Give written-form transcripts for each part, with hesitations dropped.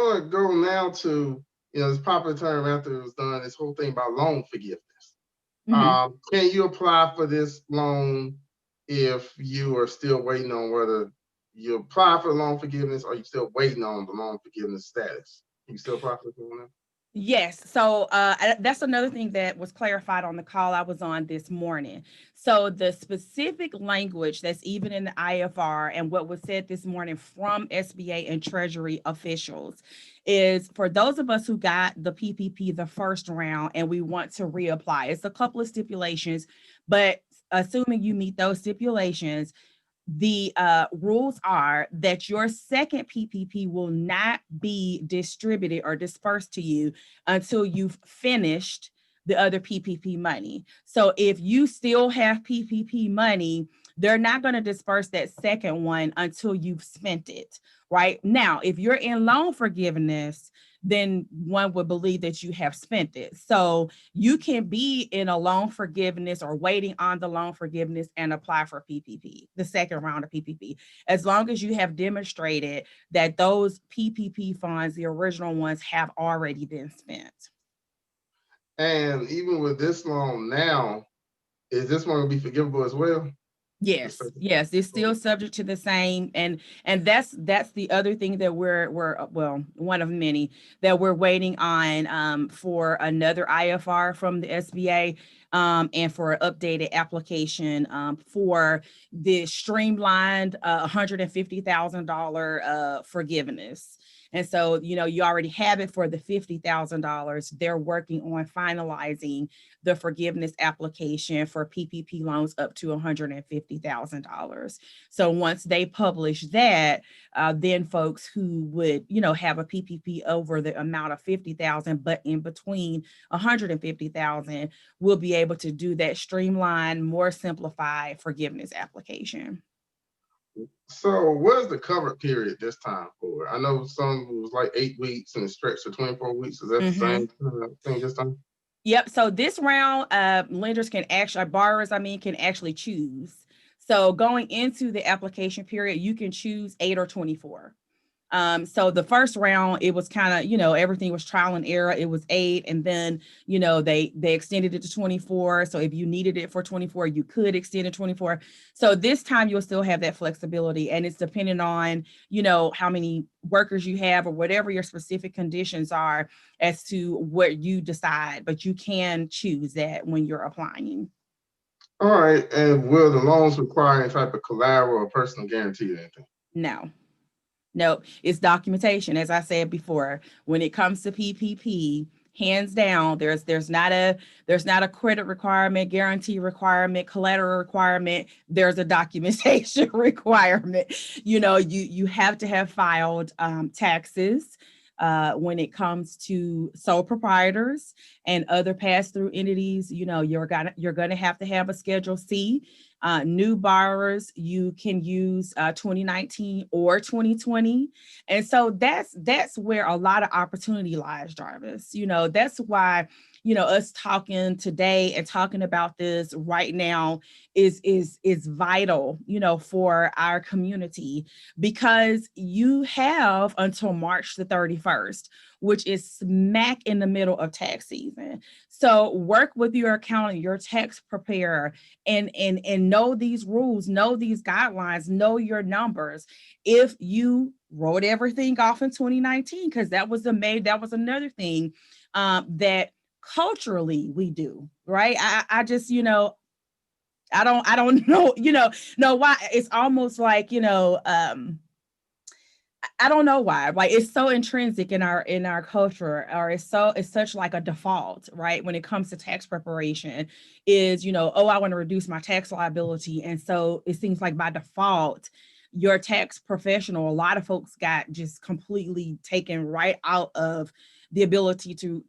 want to go now to, this popular term after it was done, this whole thing about loan forgiveness. Can you apply for this loan if you are still waiting on whether you apply for the loan forgiveness or you still waiting on the loan forgiveness status? Can you still apply for this loan? Yes. So that's another thing that was clarified on the call I was on this morning. So the specific language that's even in the IFR and what was said this morning from SBA and Treasury officials is for those of us who got the PPP the first round and we want to reapply. It's a couple of stipulations, but assuming you meet those stipulations, the rules are that your second PPP will not be distributed or dispersed to you until you've finished the other PPP money. So if you still have PPP money, they're not going to disperse that second one until you've spent it. Right now, if you're in loan forgiveness, then one would believe that you have spent it. So you can be in a loan forgiveness or waiting on the loan forgiveness and apply for PPP, the second round of PPP, as long as you have demonstrated that those PPP funds, the original ones, have already been spent. And even with this loan now, is this one going to be forgivable as well? Yes, it's still subject to the same, and that's the other thing that we're well, one of many that we're waiting on for another IFR from the SBA and for an updated application for the streamlined $150,000 forgiveness. And so, you already have it for the $50,000. They're working on finalizing the forgiveness application for PPP loans up to $150,000. So once they publish that, then folks who would, have a PPP over the amount of 50,000, but in between 150,000, will be able to do that streamlined, more simplified forgiveness application. So what is the cover period this time for? I know some was like 8 weeks and it stretched to 24 weeks. Is that the same thing this time? Yep. So this round, lenders can actually, borrowers, can actually choose. So going into the application period, you can choose 8 or 24. So the first round, it was kind of, everything was trial and error. It was 8. And then, they extended it to 24. So if you needed it for 24, you could extend it 24. So this time you'll still have that flexibility. And it's depending on, how many workers you have or whatever your specific conditions are as to what you decide. But you can choose that when you're applying. All right. And will the loans require any type of collateral or personal guarantee or anything? No, it's documentation. As I said before, when it comes to PPP, hands down, there's not a credit requirement, guarantee requirement, collateral requirement. There's a documentation requirement. You have to have filed taxes. When it comes to sole proprietors and other pass-through entities, you're gonna have to have a Schedule C. New borrowers, you can use 2019 or 2020. And so that's where a lot of opportunity lies, Jarvis. That's why, us talking today and talking about this right now is vital, for our community, because you have until March the 31st, which is smack in the middle of tax season. So work with your accountant, your tax preparer, and know these rules, know these guidelines, know your numbers. If you wrote everything off in 2019, because that was another thing that culturally we do, right? I just, I don't know why. It's almost like, I don't know why. Like, it's so intrinsic in our culture, or it's such like a default, right? When it comes to tax preparation, is, oh, I want to reduce my tax liability. And so it seems like by default, your tax professional, a lot of folks got just completely taken right out of the ability to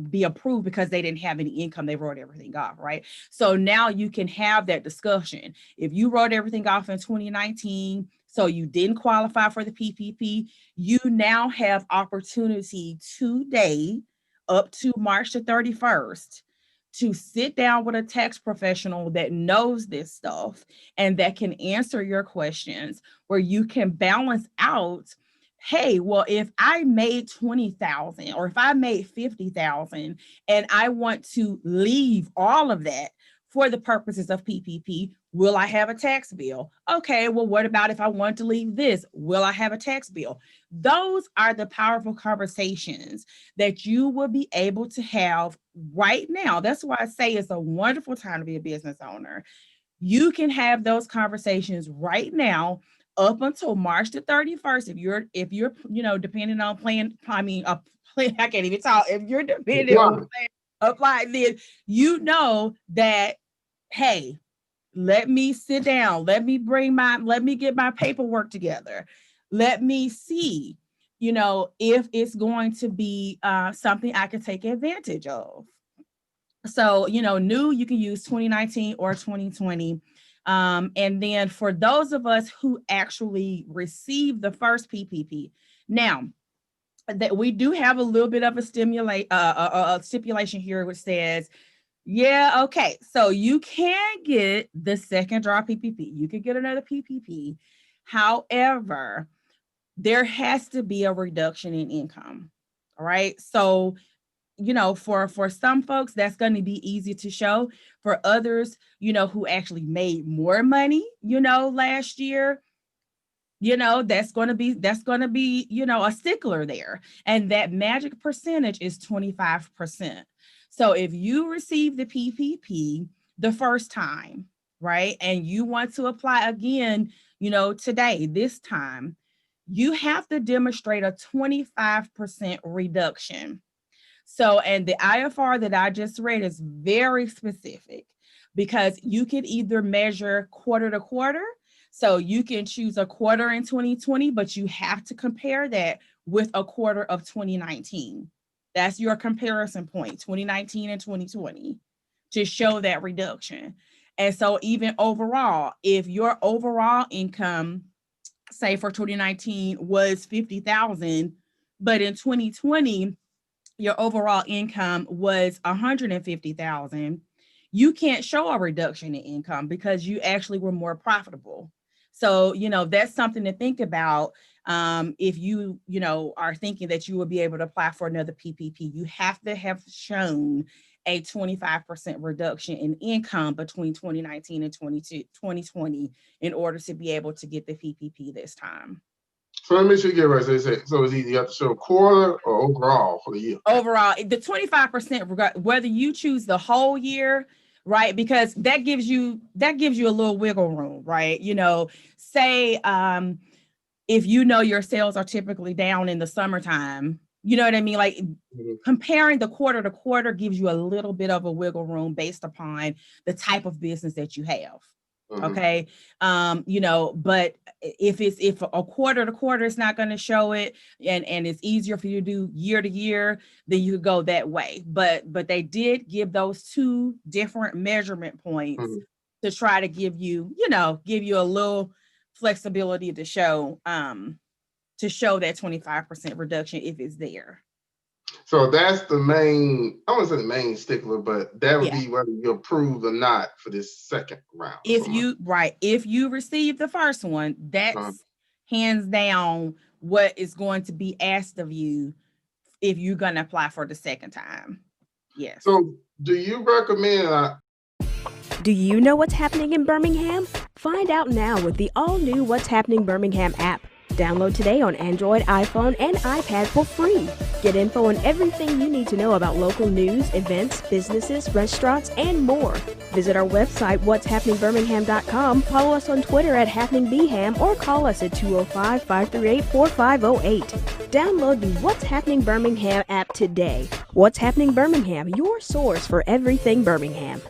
be approved because they didn't have any income. They wrote everything off, right? So now you can have that discussion. If you wrote everything off in 2019, so you didn't qualify for the PPP, you now have opportunity today up to March the 31st to sit down with a tax professional that knows this stuff and that can answer your questions, where you can balance out hey, well, if I made 20,000 or if I made 50,000 and I want to leave all of that for the purposes of PPP, will I have a tax bill? Okay, well, what about if I want to leave this? Will I have a tax bill? Those are the powerful conversations that you will be able to have right now. That's why I say it's a wonderful time to be a business owner. You can have those conversations right now up until March the 31st. If you're, depending on plan, I can't even talk. If you're depending on plan, apply, then that, hey, let me sit down. Let me get my paperwork together. Let me see, if it's going to be something I can take advantage of. So, new, you can use 2019 or 2020. And then for those of us who actually received the first PPP, now that we do have a little bit of a stipulation here, which says, yeah, okay, so you can get the second draw PPP. You can get another PPP. However, there has to be a reduction in income. All right. So, for some folks, that's going to be easy to show. For others, who actually made more money, last year, that's going to be, a stickler there. And that magic percentage is 25%. So if you receive the PPP the first time, right, and you want to apply again, today, this time, you have to demonstrate a 25% reduction. So, and the IFR that I just read is very specific because you can either measure quarter to quarter. So you can choose a quarter in 2020, but you have to compare that with a quarter of 2019. That's your comparison point, 2019 and 2020, to show that reduction. And so even overall, if your overall income, say for 2019 was 50,000, but in 2020, your overall income was 150,000, you can't show a reduction in income because you actually were more profitable. So, that's something to think about. If you, are thinking that you will be able to apply for another PPP, you have to have shown a 25% reduction in income between 2019 and 2020 in order to be able to get the PPP this time. So let me make sure you get it right. So it's easy. You have to show a quarter or overall for the year. Overall, the 25%, whether you choose the whole year, right? Because that gives you a little wiggle room, right? Say if your sales are typically down in the summertime, you know what I mean? Like comparing the quarter to quarter gives you a little bit of a wiggle room based upon the type of business that you have. Okay. But if a quarter to quarter is not going to show it and it's easier for you to do year to year, then you could go that way. But they did give those two different measurement points to try to give you a little flexibility to show that 25% reduction if it's there. So that's the main, I wouldn't say the main stickler, but that would be whether you're approved or not for this second round. If you receive the first one, that's hands down what is going to be asked of you if you're going to apply for the second time. Yes. So do you recommend Do you know what's happening in Birmingham? Find out now with the all-new What's Happening Birmingham app. Download today on Android, iPhone, and iPad for free. Get info on everything you need to know about local news, events, businesses, restaurants, and more. Visit our website, what'shappeningbirmingham.com, follow us on Twitter at HappeningBham, or call us at 205-538-4508. Download the What's Happening Birmingham app today. What's Happening Birmingham, your source for everything Birmingham.